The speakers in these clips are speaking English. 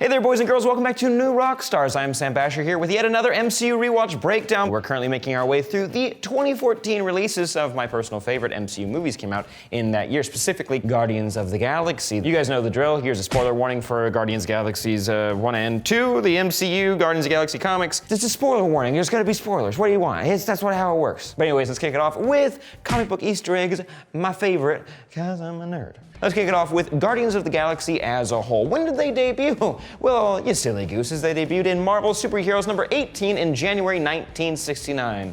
Hey there, boys and girls, welcome back to New Rockstars. I'm Sam Basher here with yet another MCU Rewatch breakdown. We're currently making our way through the 2014 releases of my personal favorite MCU movies came out in that year, specifically Guardians of the Galaxy. You guys know the drill. Here's a spoiler warning for Guardians of the Galaxies 1 and 2, the MCU Guardians of the Galaxy comics. This is a spoiler warning. There's gonna be spoilers. What do you want? That's how it works. But anyways, let's kick it off with comic book Easter eggs, my favorite, because I'm a nerd. Let's kick it off with Guardians of the Galaxy as a whole. When did they debut? Well, you silly gooses, they debuted in Marvel Superheroes number 18 in January 1969.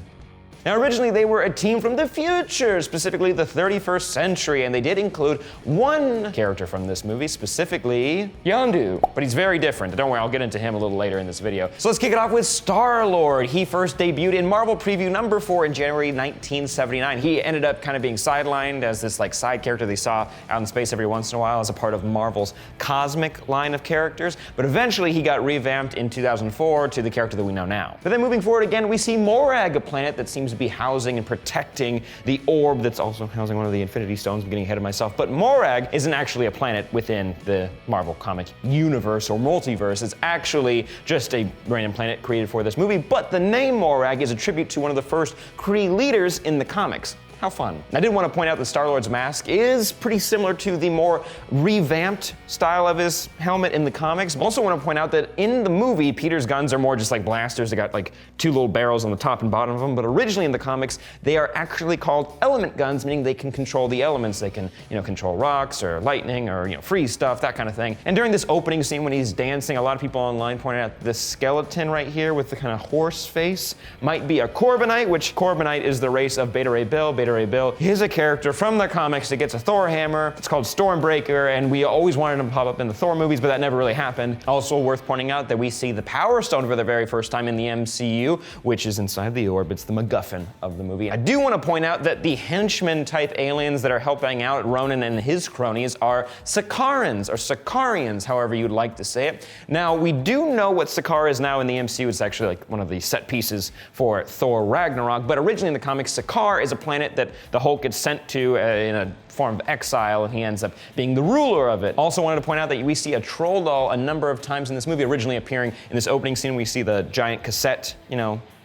Now, originally they were a team from the future, specifically the 31st century, and they did include one character from this movie, specifically Yondu. But he's very different. Don't worry, I'll get into him a little later in this video. So let's kick it off with Star-Lord. He first debuted in Marvel Preview number 4 in January 1979. He ended up kind of being sidelined as this side character they saw out in space every once in a while as a part of Marvel's cosmic line of characters. But eventually he got revamped in 2004 to the character that we know now. But then moving forward again, we see Morag, a planet that seems to be housing and protecting the orb that's also housing one of the Infinity Stones. I'm getting ahead of myself. But Morag isn't actually a planet within the Marvel comic universe or multiverse. It's actually just a random planet created for this movie. But the name Morag is a tribute to one of the first Kree leaders in the comics. How fun. I did want to point out that Star-Lord's mask is pretty similar to the more revamped style of his helmet in the comics. I also want to point out that in the movie, Peter's guns are more just like blasters. They got two little barrels on the top and bottom of them. But originally in the comics, they are actually called element guns, meaning they can control the elements. They can, control rocks or lightning or, freeze stuff, that kind of thing. And during this opening scene when he's dancing, a lot of people online pointed out this skeleton right here with the kind of horse face might be a Corbinite, which Corbinite is the race of Beta Ray Bill. Beta Ray Bill is a character from the comics that gets a Thor hammer. It's called Stormbreaker, and we always wanted him to pop up in the Thor movies, but that never really happened. Also worth pointing out that we see the Power Stone for the very first time in the MCU, which is inside the orb. It's the MacGuffin of the movie. I do want to point out that the henchman-type aliens that are helping out Ronan and his cronies are Sakarans, or Sakarians, however you'd like to say it. Now, we do know what Sakaar is now in the MCU. It's actually one of the set pieces for Thor Ragnarok, but originally in the comics, Sakaar is a planet that the Hulk gets sent to in a form of exile, and he ends up being the ruler of it. Also wanted to point out that we see a troll doll a number of times in this movie, originally appearing in this opening scene. We see the giant cassette,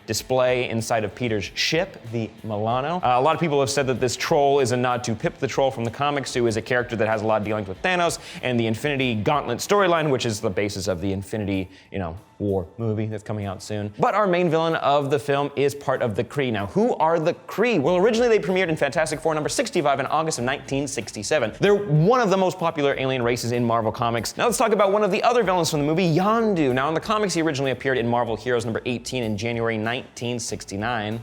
display inside of Peter's ship, the Milano. A lot of people have said that this troll is a nod to Pip the Troll from the comics, who is a character that has a lot of dealings with Thanos and the Infinity Gauntlet storyline, which is the basis of the Infinity, War movie that's coming out soon. But our main villain of the film is part of the Kree. Now, who are the Kree? Well, originally they premiered in Fantastic Four number 65 in August of 1967. They're one of the most popular alien races in Marvel Comics. Now let's talk about one of the other villains from the movie, Yondu. Now in the comics, he originally appeared in Marvel Heroes number 18 in January 1969.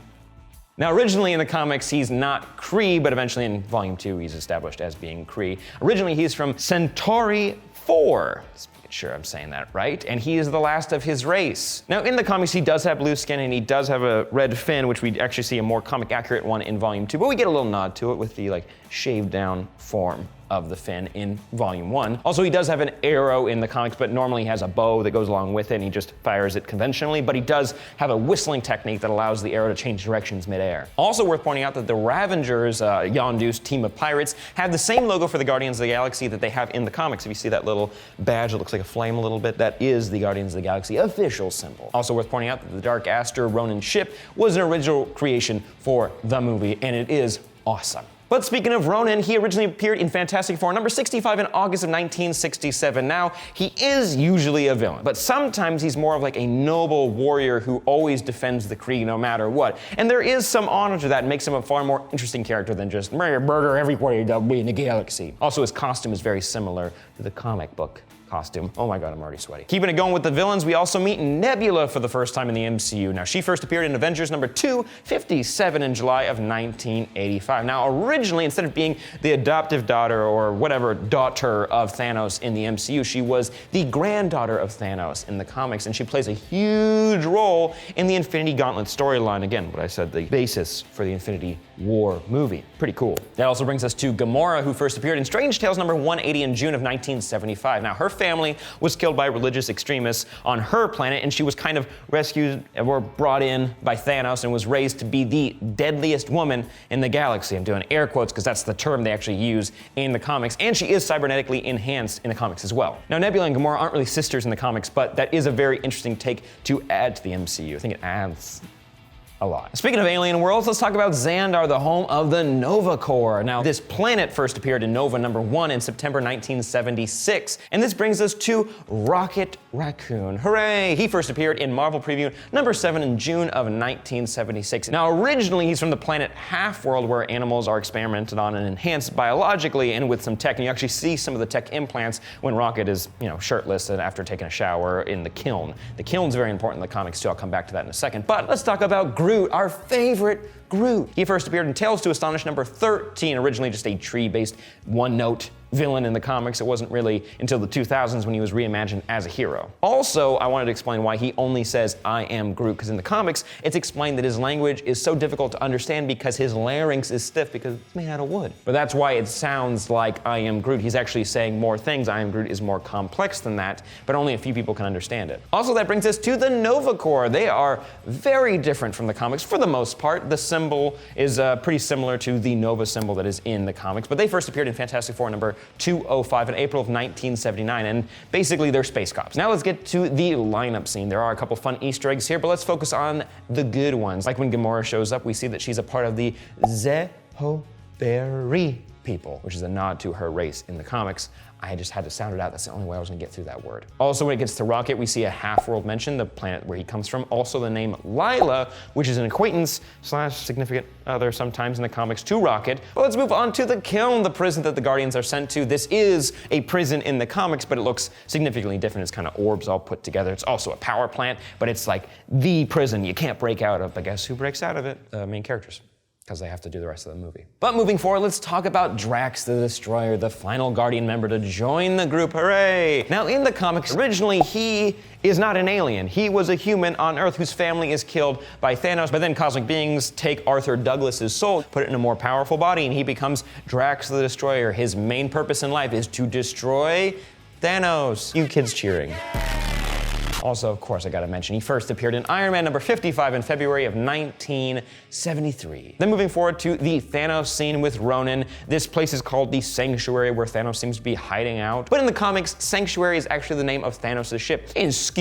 Now, originally in the comics, he's not Kree, but eventually in Volume 2, he's established as being Kree. Originally, he's from Centauri 4. Sure, I'm saying that right. And he is the last of his race. Now, in the comics, he does have blue skin and he does have a red fin, which we actually see a more comic accurate one in Volume 2, but we get a little nod to it with the shaved down form of the fin in Volume 1. Also, he does have an arrow in the comics, but normally he has a bow that goes along with it and he just fires it conventionally, but he does have a whistling technique that allows the arrow to change directions midair. Also worth pointing out that the Ravengers, Yondu's team of pirates, have the same logo for the Guardians of the Galaxy that they have in the comics. If you see that little badge that looks like a flame a little bit, that is the Guardians of the Galaxy official symbol. Also worth pointing out that the Dark Aster Ronan ship was an original creation for the movie, and it is awesome. But speaking of Ronan, he originally appeared in Fantastic Four number 65 in August of 1967. Now, he is usually a villain, but sometimes he's more of a noble warrior who always defends the Kree no matter what. And there is some honor to that and makes him a far more interesting character than just murder everybody that be in the galaxy. Also, his costume is very similar to the comic book costume. Oh my god, I'm already sweaty. Keeping it going with the villains, we also meet Nebula for the first time in the MCU. Now, she first appeared in Avengers number 257 in July of 1985. Now, originally, instead of being the adoptive daughter or whatever daughter of Thanos in the MCU, she was the granddaughter of Thanos in the comics, and she plays a huge role in the Infinity Gauntlet storyline. Again, what I said, the basis for the Infinity War movie. Pretty cool. That also brings us to Gamora, who first appeared in Strange Tales number 180 in June of 1975. Now, her family was killed by religious extremists on her planet, and she was kind of rescued or brought in by Thanos and was raised to be the deadliest woman in the galaxy. I'm doing air quotes because that's the term they actually use in the comics, and she is cybernetically enhanced in the comics as well. Now, Nebula and Gamora aren't really sisters in the comics, but that is a very interesting take to add to the MCU. I think it adds a lot. Speaking of alien worlds, let's talk about Xandar, the home of the Nova Corps. Now, this planet first appeared in Nova #1 in September 1976, and this brings us to Rocket Raccoon. Hooray! He first appeared in Marvel Preview #7 in June of 1976. Now, originally, he's from the planet Half-World, where animals are experimented on and enhanced biologically and with some tech, and you actually see some of the tech implants when Rocket is, shirtless and after taking a shower in the kiln. The kiln's very important in the comics, too. I'll come back to that in a second. But let's talk about Groot, our favorite Groot. He first appeared in Tales to Astonish #13, originally just a tree-based one-note villain in the comics. It wasn't really until the 2000s when he was reimagined as a hero. Also, I wanted to explain why he only says, "I am Groot," because in the comics, it's explained that his language is so difficult to understand because his larynx is stiff because it's made out of wood. But that's why it sounds like "I am Groot." He's actually saying more things. "I am Groot" is more complex than that, but only a few people can understand it. Also, that brings us to the Nova Corps. They are very different from the comics for the most part. The symbol is pretty similar to the Nova symbol that is in the comics, but they first appeared in Fantastic Four #205 in April of 1979, and basically they're space cops. Now let's get to the lineup scene. There are a couple fun Easter eggs here, but let's focus on the good ones. Like when Gamora shows up, we see that she's a part of the Zehoberi people, which is a nod to her race in the comics. I just had to sound it out. That's the only way I was gonna get through that word. Also, when it gets to Rocket, we see a Half-World mention, the planet where he comes from. Also, the name Lila, which is an acquaintance / significant other sometimes in the comics to Rocket. But let's move on to the kiln, the prison that the Guardians are sent to. This is a prison in the comics, but it looks significantly different. It's kind of orbs all put together. It's also a power plant, but it's like the prison you can't break out of. But guess who breaks out of it? The main characters, because they have to do the rest of the movie. But moving forward, let's talk about Drax the Destroyer, the final Guardian member to join the group. Hooray! Now, in the comics, originally he is not an alien. He was a human on Earth whose family is killed by Thanos, but then cosmic beings take Arthur Douglas's soul, put it in a more powerful body, and he becomes Drax the Destroyer. His main purpose in life is to destroy Thanos. You kids cheering. Also, of course, I gotta mention, he first appeared in Iron Man #55 in February of 1973. Then moving forward to the Thanos scene with Ronan. This place is called the Sanctuary, where Thanos seems to be hiding out. But in the comics, Sanctuary is actually the name of Thanos' ship. In scooching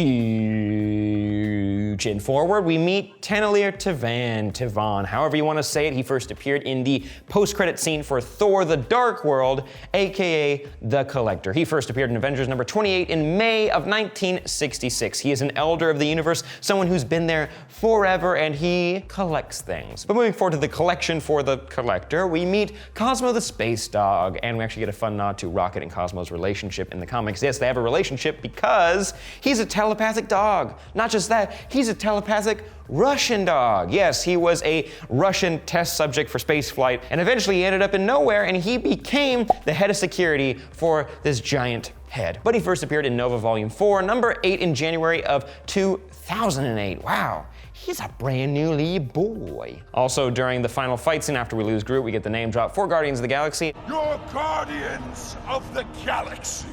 forward, we meet Tanelier Tivan, however you want to say it. He first appeared in the post-credit scene for Thor: The Dark World, aka The Collector. He first appeared in Avengers #28 in May of 1966. He is an elder of the universe, someone who's been there forever, and he collects things. But moving forward to the collection for the Collector, we meet Cosmo the Space Dog, and we actually get a fun nod to Rocket and Cosmo's relationship in the comics. Yes, they have a relationship because he's a telepathic dog. Not just that, he's a telepathic Russian dog. Yes, he was a Russian test subject for spaceflight, and eventually he ended up in nowhere, and he became the head of security for this giant head. But he first appeared in Nova Volume 4, #8 in January of 2008. Wow. He's a brand new little boy. Also, during the final fight scene after we lose Groot, we get the name drop for Guardians of the Galaxy. You're Guardians of the Galaxy.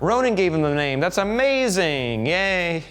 Ronan gave him the name. That's amazing. Yay.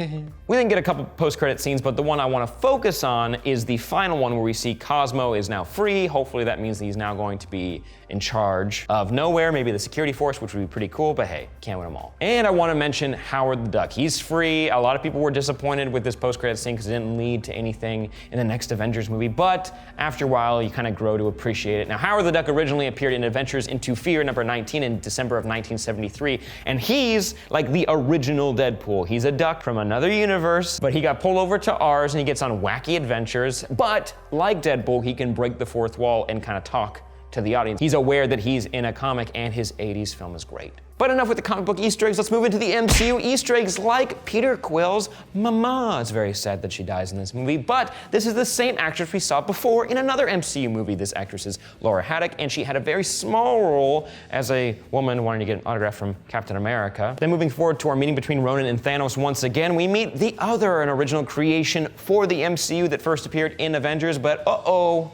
We didn't get a couple post-credit scenes, but the one I want to focus on is the final one where we see Cosmo is now free. Hopefully that means that he's now going to be in charge of Nowhere, maybe the security force, which would be pretty cool, but hey, can't win them all. And I want to mention Howard the Duck. He's free. A lot of people were disappointed with this post-credit scene because it didn't lead to anything in the next Avengers movie, but after a while, you kind of grow to appreciate it. Now, Howard the Duck originally appeared in Adventures into Fear #19 in December of 1973, and he's like the original Deadpool. He's a duck from another universe, but he got pulled over to ours and he gets on wacky adventures. But like Deadpool, he can break the fourth wall and kind of talk to the audience. He's aware that he's in a comic and his 80s film is great. But enough with the comic book Easter eggs, let's move into the MCU Easter eggs like Peter Quill's mama. It's very sad that she dies in this movie, but this is the same actress we saw before in another MCU movie. This actress is Laura Haddock, and she had a very small role as a woman wanting to get an autograph from Captain America. Then moving forward to our meeting between Ronan and Thanos once again, we meet the other, an original creation for the MCU that first appeared in Avengers, but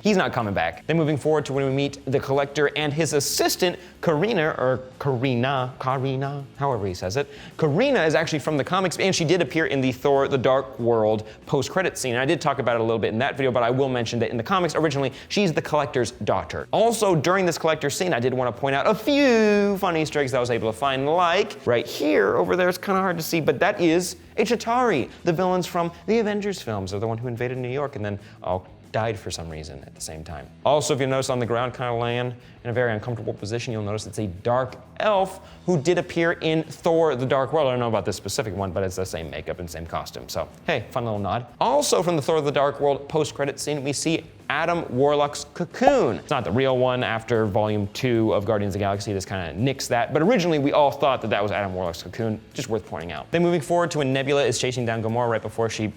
he's not coming back. Then moving forward to when we meet the Collector and his assistant, Karina, however he says it. Karina is actually from the comics, and she did appear in the Thor: The Dark World post-credit scene. And I did talk about it a little bit in that video, but I will mention that in the comics, originally, she's the Collector's daughter. Also, during this Collector's scene, I did want to point out a few fun Easter eggs that I was able to find, like right here, over there, it's kind of hard to see, but that is a Chitauri, the villains from the Avengers films. They're the one who invaded New York and then died for some reason at the same time. Also, if you notice on the ground, kind of laying in a very uncomfortable position, you'll notice it's a dark elf who did appear in Thor: The Dark World. I don't know about this specific one, but it's the same makeup and same costume. So, hey, fun little nod. Also from the Thor: The Dark World post-credit scene, we see Adam Warlock's cocoon. It's not the real one. After Volume 2 of Guardians of the Galaxy, this kind of nixed that. But originally, we all thought that that was Adam Warlock's cocoon. Just worth pointing out. Then moving forward to when Nebula is chasing down Gamora right before she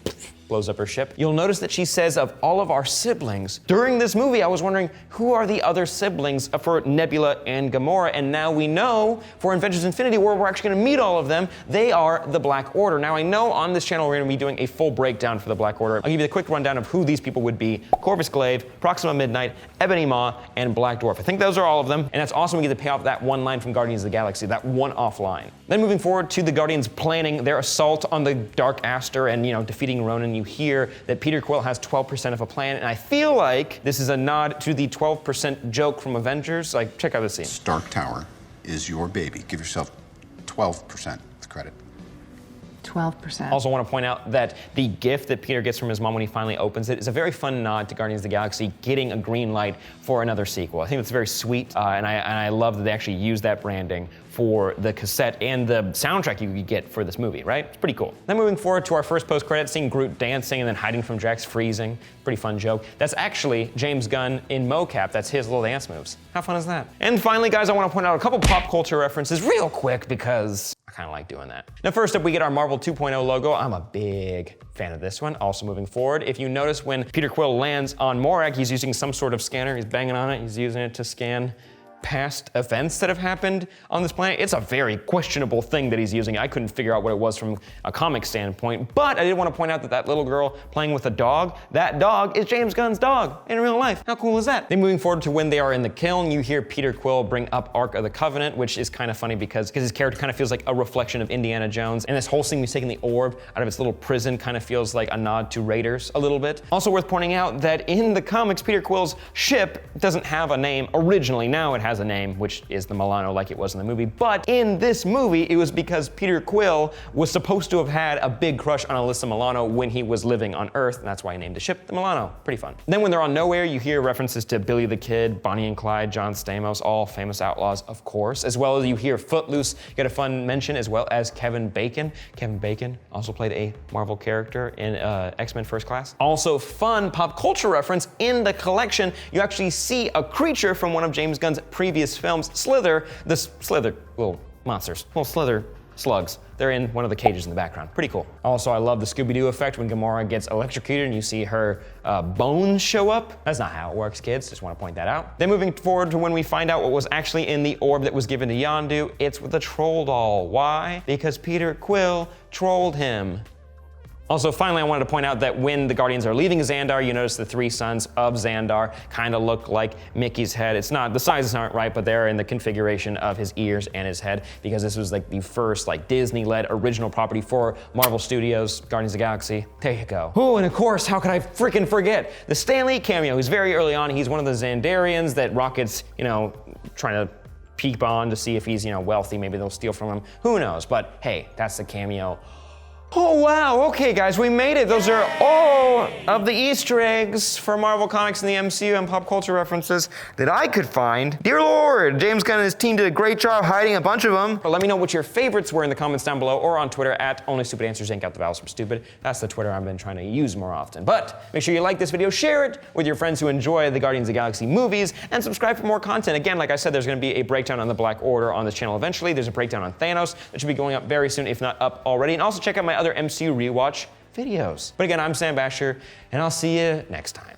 blows up her ship, you'll notice that she says, of all of our siblings. During this movie, I was wondering, who are the other siblings for Nebula and Gamora? And now we know, for Avengers Infinity War, we're actually gonna meet all of them. They are the Black Order. Now I know on this channel, we're gonna be doing a full breakdown for the Black Order. I'll give you the quick rundown of who these people would be: Corvus Glaive, Proxima Midnight, Ebony Maw, and Black Dwarf. I think those are all of them. And that's awesome. We get to pay off that one line from Guardians of the Galaxy, that one-off line. Then moving forward to the Guardians planning their assault on the Dark Aster and, defeating Ronan, you hear that Peter Quill has 12% of a plan, and I feel like this is a nod to the 12% joke from Avengers. Like, check out this scene. Stark Tower is your baby. Give yourself 12% of credit. 12%. Also want to point out that the gift that Peter gets from his mom when he finally opens it is a very fun nod to Guardians of the Galaxy getting a green light for another sequel. I think it's very sweet, and I love that they actually use that branding for the cassette and the soundtrack you could get for this movie, right? It's pretty cool. Then moving forward to our first post-credit scene, Groot dancing and then hiding from Drax, freezing. Pretty fun joke. That's actually James Gunn in mocap. That's his little dance moves. How fun is that? And finally, guys, I want to point out a couple pop culture references real quick because I kind of like doing that. Now, first up, we get our Marvel 2.0 logo. I'm a big fan of this one. Also moving forward, if you notice when Peter Quill lands on Morag, he's using some sort of scanner. He's banging on it. He's using it to scan past events that have happened on this planet. It's a very questionable thing that he's using. I couldn't figure out what it was from a comic standpoint, but I did want to point out that that little girl playing with a dog, that dog is James Gunn's dog in real life. How cool is that? Then moving forward to when they are in the kiln, you hear Peter Quill bring up Ark of the Covenant, which is kind of funny because his character kind of feels like a reflection of Indiana Jones. And this whole scene, he's taking the orb out of its little prison, kind of feels like a nod to Raiders a little bit. Also worth pointing out that in the comics, Peter Quill's ship doesn't have a name originally. Now it has a name, which is the Milano like it was in the movie. But in this movie, it was because Peter Quill was supposed to have had a big crush on Alyssa Milano when he was living on Earth, and that's why he named the ship the Milano. Pretty fun. Then when they're on Nowhere, you hear references to Billy the Kid, Bonnie and Clyde, John Stamos, all famous outlaws, of course, as well as you hear Footloose get a fun mention, as well as Kevin Bacon. Kevin Bacon also played a Marvel character in X-Men First Class. Also fun pop culture reference, in the collection, you actually see a creature from one of James Gunn's previous films, Slither, the Slither, little monsters, little Slither slugs. They're in one of the cages in the background. Pretty cool. Also, I love the Scooby-Doo effect when Gamora gets electrocuted and you see her bones show up. That's not how it works, kids. Just want to point that out. Then moving forward to when we find out what was actually in the orb that was given to Yondu, it's with the troll doll. Why? Because Peter Quill trolled him. Also, finally, I wanted to point out that when the Guardians are leaving Xandar, you notice the three sons of Xandar kind of look like Mickey's head. It's not, the sizes aren't right, but they're in the configuration of his ears and his head, because this was like the first Disney-led original property for Marvel Studios, Guardians of the Galaxy. There you go. Oh, and of course, how could I freaking forget? The Stan Lee cameo. He's very early on. He's one of the Xandarians that Rocket's, trying to peep on to see if he's, wealthy. Maybe they'll steal from him. Who knows? But hey, that's the cameo. Oh wow, okay guys, we made it. Those are all of the Easter eggs for Marvel Comics and the MCU and pop culture references that I could find. Dear Lord, James Gunn and his team did a great job hiding a bunch of them. But let me know what your favorites were in the comments down below or on Twitter at OnlyStupidAnswers, yank out the vowels from stupid. That's the Twitter I've been trying to use more often. But make sure you like this video, share it with your friends who enjoy the Guardians of the Galaxy movies, and subscribe for more content. Again, like I said, there's gonna be a breakdown on the Black Order on this channel eventually. There's a breakdown on Thanos that should be going up very soon, if not up already. And also check out my other MCU Rewatch videos. But again, I'm Sam Basher, and I'll see you next time.